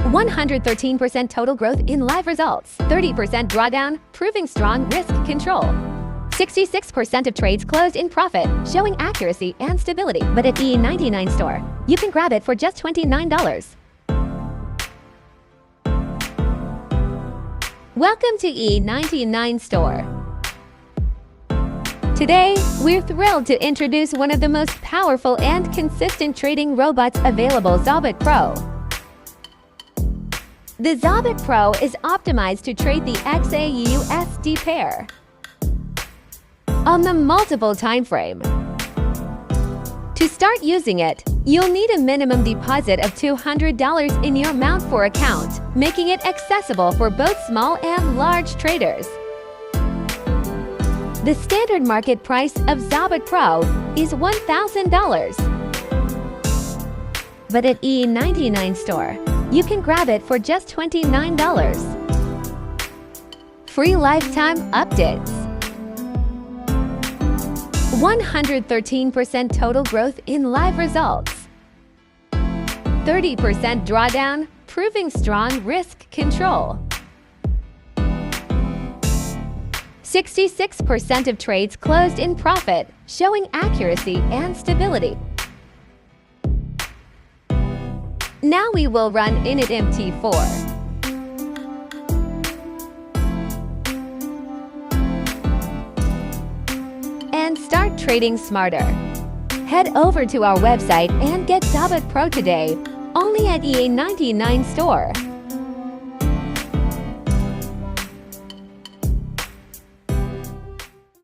113% total growth in live results. 30% drawdown, proving strong risk control. 66% of trades closed in profit, showing accuracy and stability. But at E99 store, you can grab it for just $29. Welcome to E99 store. Today, we're thrilled to introduce one of the most powerful and consistent trading robots available, XAUBOT Pro. The XAUBOT Pro is optimized to trade the XAUUSD pair on the multiple time frame. To start using it, you'll need a minimum deposit of $200 in your Mount 4 account, making it accessible for both small and large traders. The standard market price of XAUBOT Pro is $1,000. But at E99 store, you can grab it for just $29. Free lifetime updates. 113% total growth in live results. 30% drawdown, proving strong risk control. 66% of trades closed in profit, showing accuracy and stability. Now we will run init MT4. And start trading smarter. Head over to our website and get XAUBOT Pro today, only at E99 store.